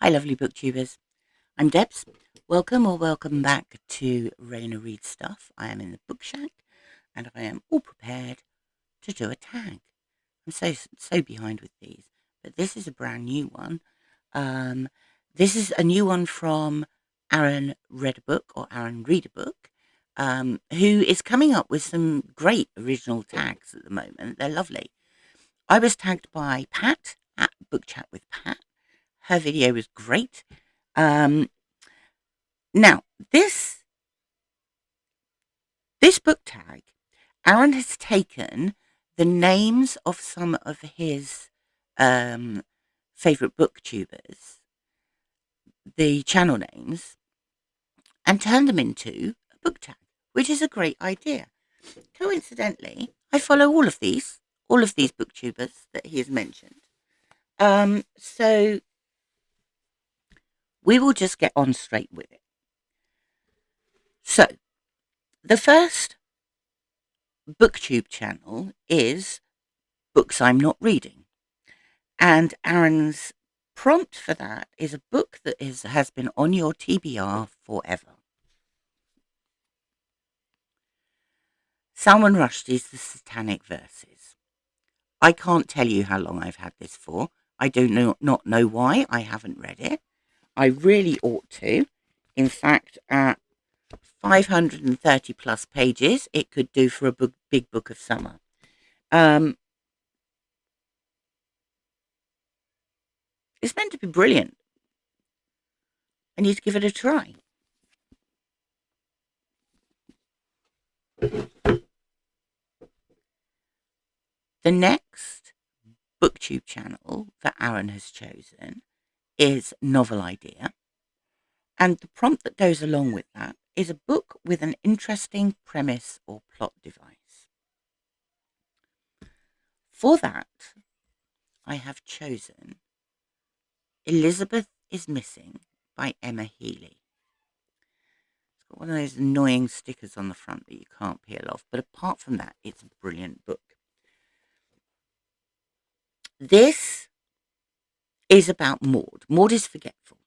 Hi, lovely booktubers. I'm Debs. Welcome back to Raina Reads Stuff. I am in the book shack and I am all prepared to do a tag. I'm so behind with these, but this is a brand new one. Um, this is a new one from Aaron Read a Book or Aaron Read a Book, who is coming up with some great original tags at the moment. They're lovely. I was tagged by Pat at Book Chat with Pat. Her video was great. Um, Now, this book tag, Aaron has taken the names of some of his favorite booktubers, the channel names, and turned them into a book tag, which is a great idea. Coincidentally, I follow all of these booktubers that he has mentioned. So we will just get on straight with it. So the first booktube channel is Books I'm Not Reading. And Aaron's prompt for that is a book that has been on your TBR forever. Salman Rushdie's The Satanic Verses. I can't tell you how long I've had this for. I do not know why I haven't read it. I really ought to. In fact, at 530 plus pages, it could do for a big book of summer. It's meant to be brilliant. I need to give it a try. The next BookTube channel that Aaron has chosen is Novel Idea. And the prompt that goes along with that is a book with an interesting premise or plot device. For that, I have chosen Elizabeth is Missing by Emma Healy. It's got one of those annoying stickers on the front that you can't peel off, but apart from that, it's a brilliant book. This is about Maud. Maud is forgetful.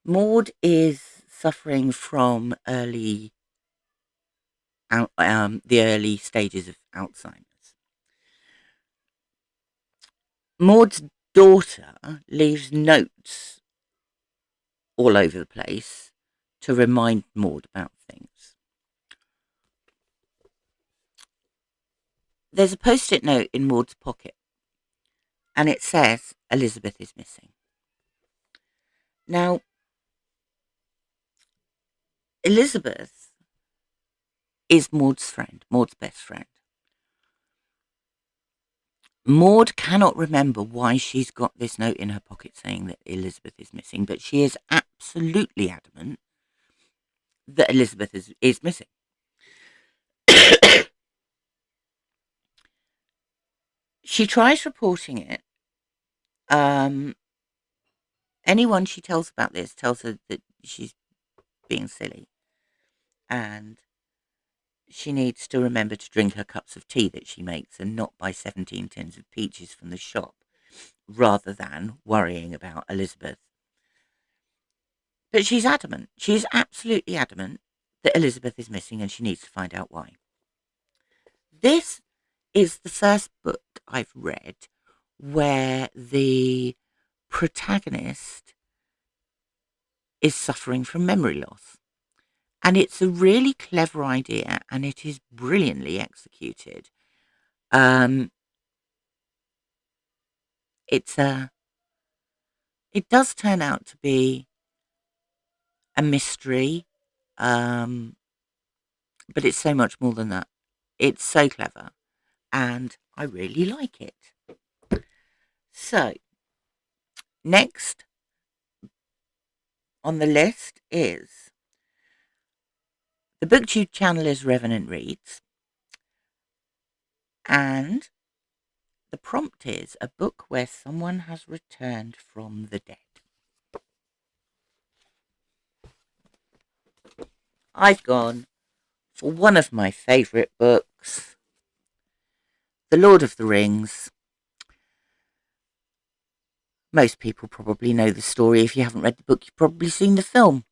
Maud is suffering from the early stages of Alzheimer's. Maud's daughter leaves notes all over the place to remind Maud about things. There's a post-it note in Maud's pocket, and it says, Elizabeth is missing. Now, Elizabeth is Maud's friend, Maud's best friend. Maud cannot remember why she's got this note in her pocket saying that Elizabeth is missing, but she is absolutely adamant that Elizabeth is missing. She tries reporting it. Anyone she tells about this tells her that she's being silly and she needs to remember to drink her cups of tea that she makes and not buy 17 tins of peaches from the shop, rather than worrying about Elizabeth. But she's adamant. She's absolutely adamant that Elizabeth is missing and she needs to find out why. This is the first book I've read where the protagonist is suffering from memory loss. And it's a really clever idea and it is brilliantly executed. It does turn out to be a mystery, but it's so much more than that. It's so clever and I really like it. So, next on the list is the BookTube channel is Revenant Reads, and the prompt is a book where someone has returned from the dead. I've gone for one of my favourite books, The Lord of the Rings. Most people probably know the story. If you haven't read the book, you've probably seen the film.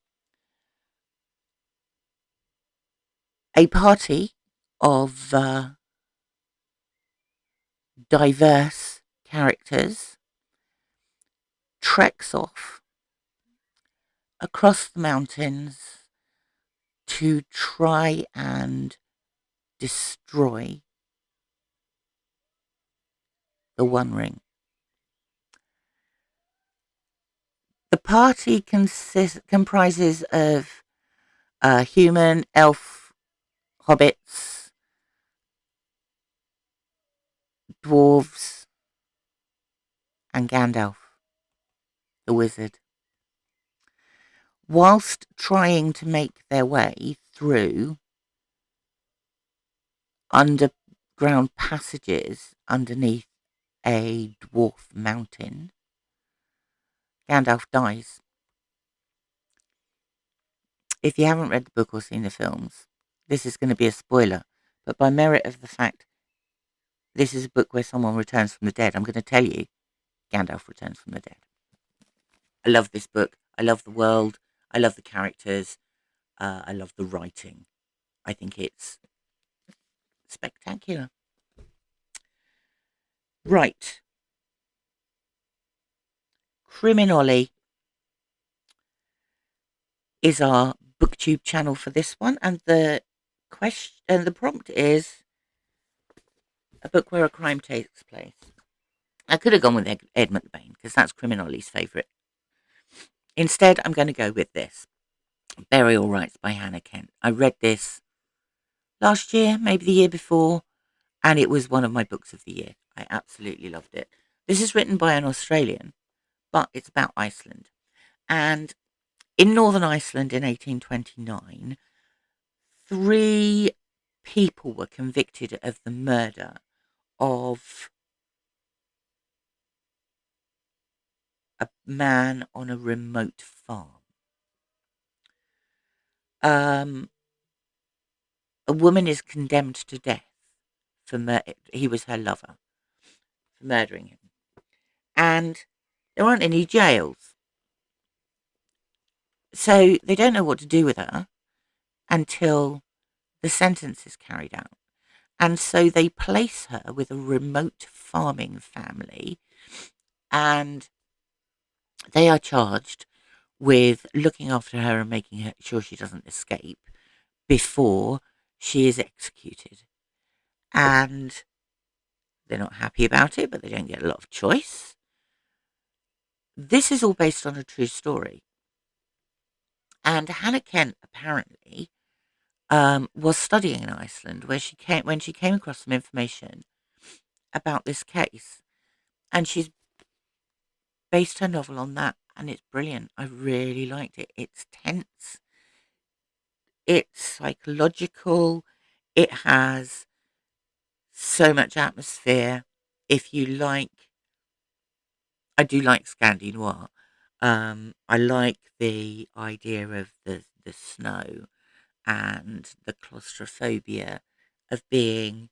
A party of diverse characters treks off across the mountains to try and destroy the One Ring. The party comprises of human, elf, hobbits, dwarves, and Gandalf, the wizard. Whilst trying to make their way through underground passages underneath a dwarf mountain, Gandalf dies. If you haven't read the book or seen the films, this is going to be a spoiler, but by merit of the fact this is a book where someone returns from the dead, I'm going to tell you Gandalf returns from the dead. I love this book. I love the world. I love the characters. I love the writing. I think it's spectacular. Right. Criminally is our BookTube channel for this one, and the question and the prompt is a book where a crime takes place. I could have gone with Ed McBain because that's Criminoli's favourite. Instead, I'm going to go with this, Burial Rites by Hannah Kent. I read this last year, maybe the year before, and it was one of my books of the year. I absolutely loved it. This is written by an Australian, but it's about Iceland. And in Northern Iceland in 1829, 3 people were convicted of the murder of a man on a remote farm. A woman is condemned to death for he was her lover, for murdering him. And there aren't any jails. So they don't know what to do with her until the sentence is carried out. And so they place her with a remote farming family, and they are charged with looking after her and making sure she doesn't escape before she is executed. And they're not happy about it, but they don't get a lot of choice. This is all based on a true story. And Hannah Kent apparently was studying in Iceland when she came across some information about this case. And she's based her novel on that, and it's brilliant. I really liked it. It's tense. It's psychological. It has so much atmosphere. If you like, I do like Scandi Noir. I like the idea of the snow and the claustrophobia of being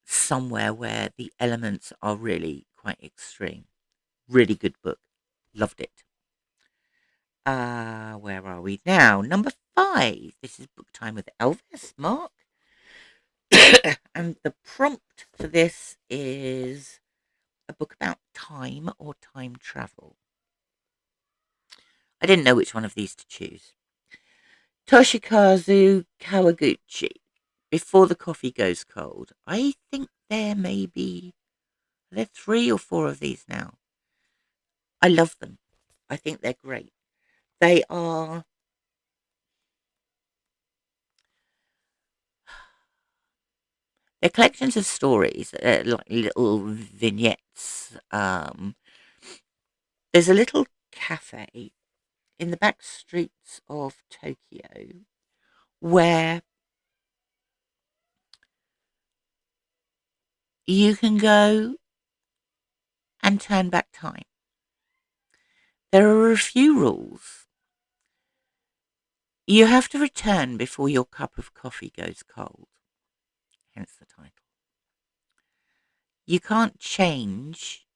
somewhere where the elements are really quite extreme. Really good book. Loved it. Where are we now? Number 5. This is Book Time with Elvis, Mark. And the prompt for this is a book about time or time travel. I didn't know which one of these to choose. Toshikazu Kawaguchi, Before the Coffee Goes Cold. I think there may be 3 or 4 of these now. I love them. I think they're great. They're collections of stories, like little vignettes. There's a little cafe in the back streets of Tokyo where you can go and turn back time. There are a few rules. You have to return before your cup of coffee goes cold, hence the title. You can't change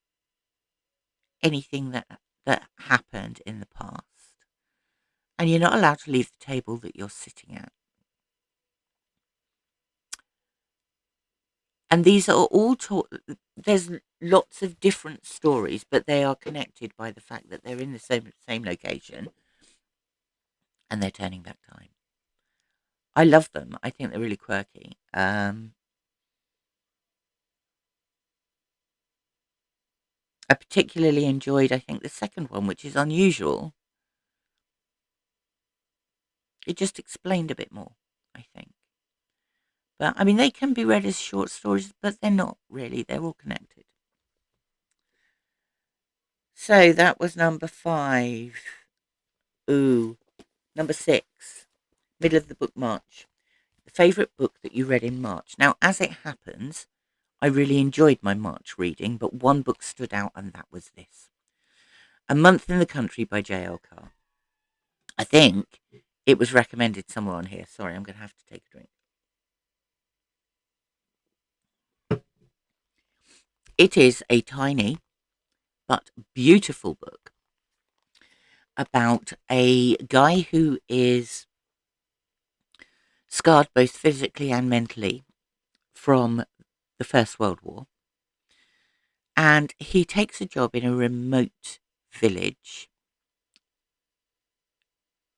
anything that happened in the past, and you're not allowed to leave the table that you're sitting at. And these are all there's lots of different stories, but they are connected by the fact that they're in the same location and they're turning back time. I love them. I think they're really quirky. I particularly enjoyed, I think, the second one, which is unusual. It just explained a bit more, I think. But I mean, they can be read as short stories, but they're not really. They're all connected. So that was number 5. Ooh, number 6. Middle of the book March. The favourite book that you read in March. Now, as it happens, I really enjoyed my March reading, but one book stood out, and that was this. A Month in the Country by J.L. Carr. I think it was recommended somewhere on here. Sorry, I'm going to have to take a drink. It is a tiny but beautiful book about a guy who is scarred both physically and mentally from the First World War. And he takes a job in a remote village.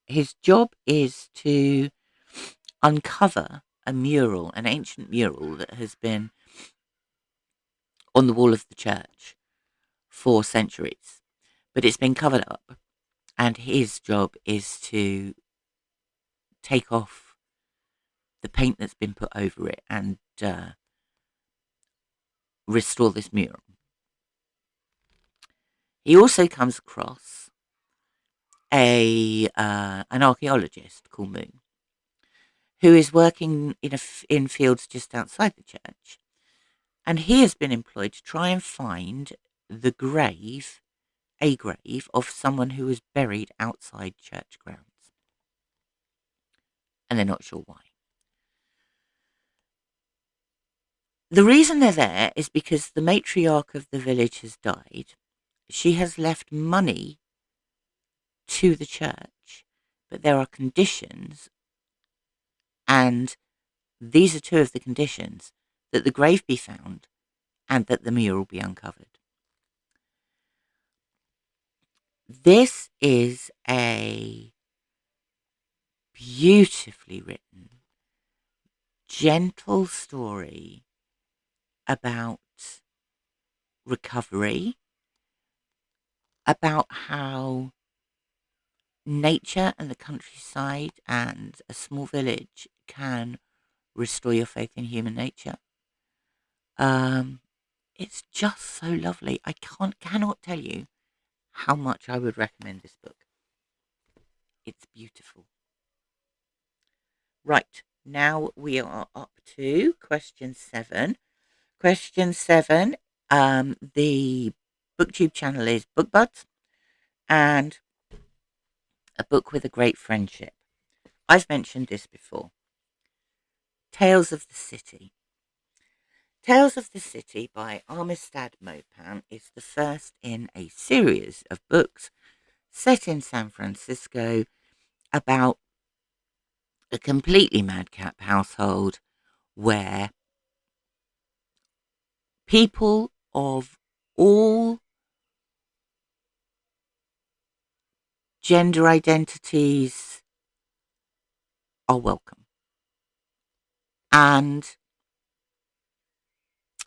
His job is to uncover a mural, an ancient mural that has been on the wall of the church for centuries, but it's been covered up. And his job is to take off the paint that's been put over it and restore this mural. He also comes across an archaeologist called Moon, who is working in fields just outside the church, and he has been employed to try and find a grave of someone who was buried outside church grounds, and they're not sure why. The reason they're there is because the matriarch of the village has died. She has left money to the church, but there are conditions, and these are 2 of the conditions: that the grave be found and that the mural be uncovered. This is a beautifully written, gentle story about recovery, about how nature and the countryside and a small village can restore your faith in human nature. It's just so lovely. I cannot tell you how much I would recommend this book. It's beautiful. Right, now we are up to question 7. Question 7, the BookTube channel is BookBuds, and A Book with a Great Friendship. I've mentioned this before. Tales of the City. Tales of the City by Armistead Mopan is the first in a series of books set in San Francisco about a completely madcap household where people of all gender identities are welcome. And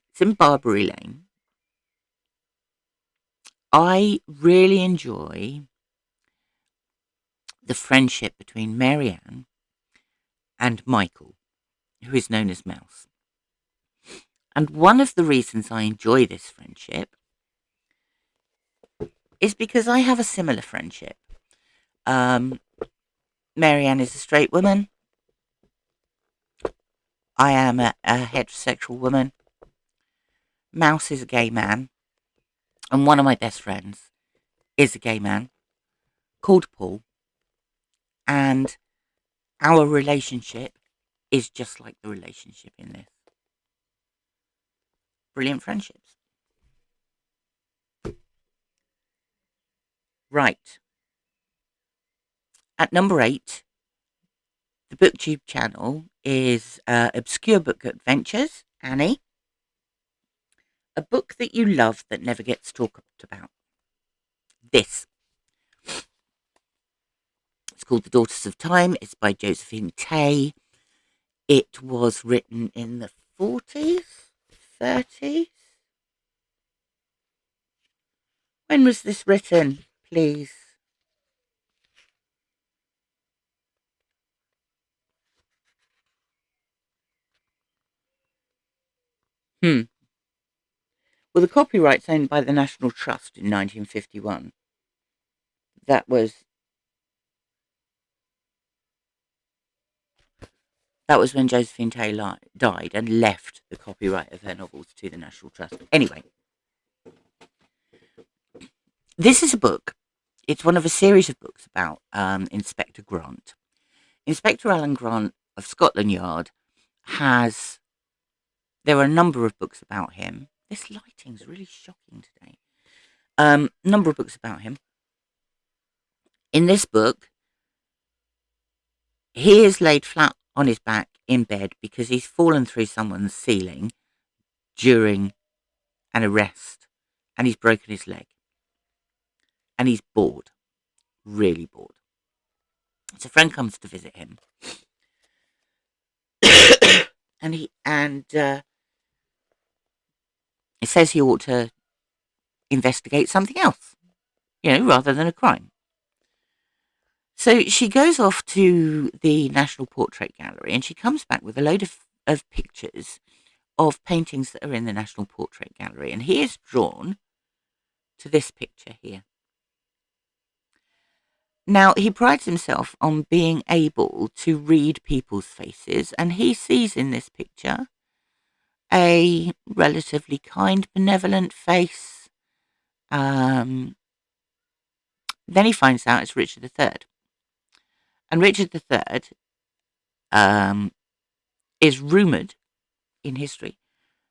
it's in Barbary Lane. I really enjoy the friendship between Marianne and Michael, who is known as Mouse. And one of the reasons I enjoy this friendship is because I have a similar friendship. Marianne is a straight woman. I am a heterosexual woman. Mouse is a gay man. And one of my best friends is a gay man called Paul. And our relationship is just like the relationship in this. Brilliant friendships. Right. At number 8, the BookTube channel is Obscure Book Adventures, Annie. A book that you love that never gets talked about. This. It's called The Daughters of Time. It's by Josephine Tay. It was written in the 40s, 30s. When was this written, please? Hmm. Well, the copyright's owned by the National Trust in 1951. That was when Josephine Tay died and left the copyright of her novels to the National Trust. Anyway, this is a book. It's one of a series of books about Inspector Grant. Inspector Alan Grant of Scotland Yard has... There are a number of books about him. This lighting's really shocking today. Number of books about him. In this book, he is laid flat on his back in bed because he's fallen through someone's ceiling during an arrest and he's broken his leg. And he's bored. Really bored. So a friend comes to visit him. and he says he ought to investigate something else, rather than a crime. So she goes off to the National Portrait Gallery and she comes back with a load of pictures of paintings that are in the National Portrait Gallery. And he is drawn to this picture here. Now, he prides himself on being able to read people's faces, and he sees in this picture a relatively kind, benevolent face. Then he finds out it's Richard III. And Richard III is rumoured in history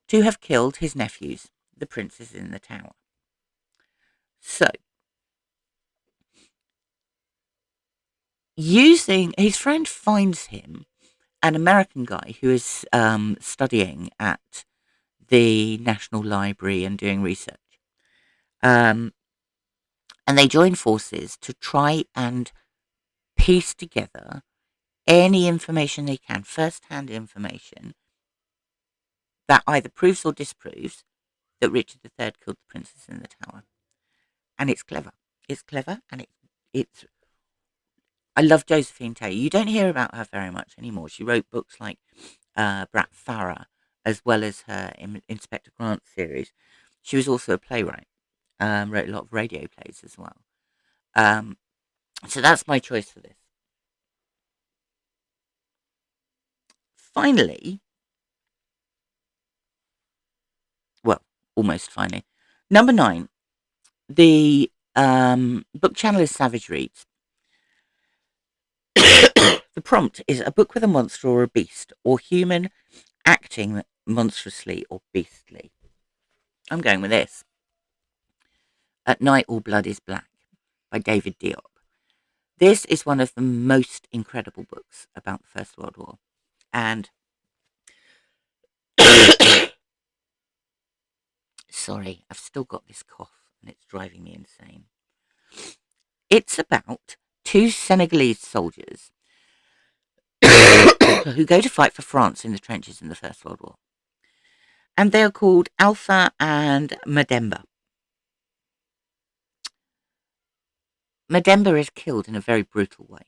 to have killed his nephews, the princes in the Tower. So, his friend finds him an American guy who is studying at the National Library and doing research. And they join forces to try and piece together any information they can, first-hand information, that either proves or disproves that Richard III killed the princess in the Tower. And it's clever. It's clever, and it's... I love Josephine Tay. You don't hear about her very much anymore. She wrote books like Brat Farah, as well as her Inspector Grant series. She was also a playwright. Wrote a lot of radio plays as well. So that's my choice for this. Finally, well, almost finally, number 9, the book channel is Savage Reads. The prompt is a book with a monster or a beast, or human acting monstrously or beastly. I'm going with this. At Night All Blood is Black by David Diop. This is one of the most incredible books about the First World War. And sorry, I've still got this cough and it's driving me insane. It's about 2 Senegalese soldiers who go to fight for France in the trenches in the First World War. And they are called Alpha and Mademba. Mademba is killed in a very brutal way.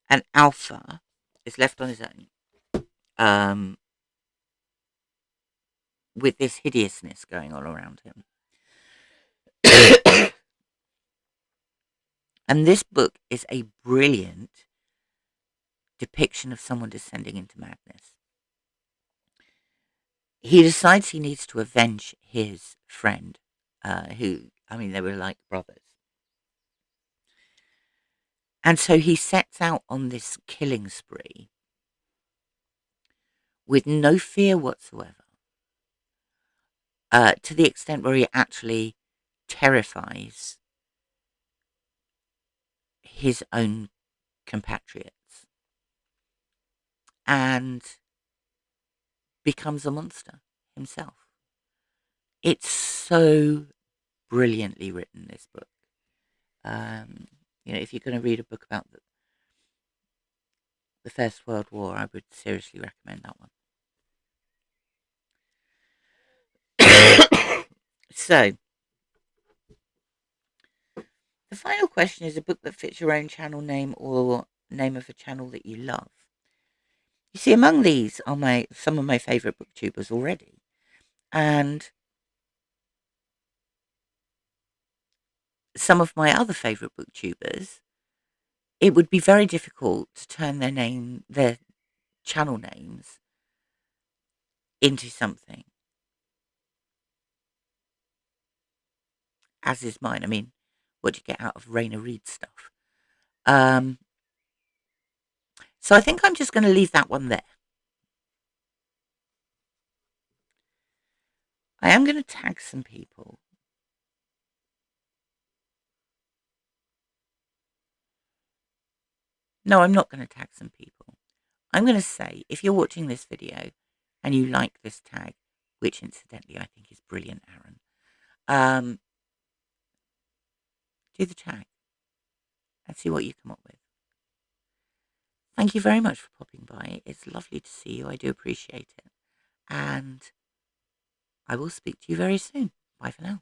And Alpha is left on his own with this hideousness going on around him. And this book is a brilliant depiction of someone descending into madness. He decides he needs to avenge his friend, they were like brothers. And so he sets out on this killing spree with no fear whatsoever, to the extent where he actually terrifies his own compatriots and becomes a monster himself. It's so brilliantly written, this book. If you're going to read a book about the First World War, I would seriously recommend that one. So, the final question is a book that fits your own channel name or name of a channel that you love. You see, among these are some of my favourite booktubers already. And some of my other favourite booktubers, it would be very difficult to turn their channel names into something, as is mine. I mean, what do you get out of Raina Reid stuff? So I think I'm just going to leave that one there. I am going to tag some people. No, I'm not going to tag some people. I'm going to say, if you're watching this video and you like this tag, which incidentally I think is brilliant, Aaron, do the tag and see what you come up with. Thank you very much for popping by. It's lovely to see you. I do appreciate it. And I will speak to you very soon. Bye for now.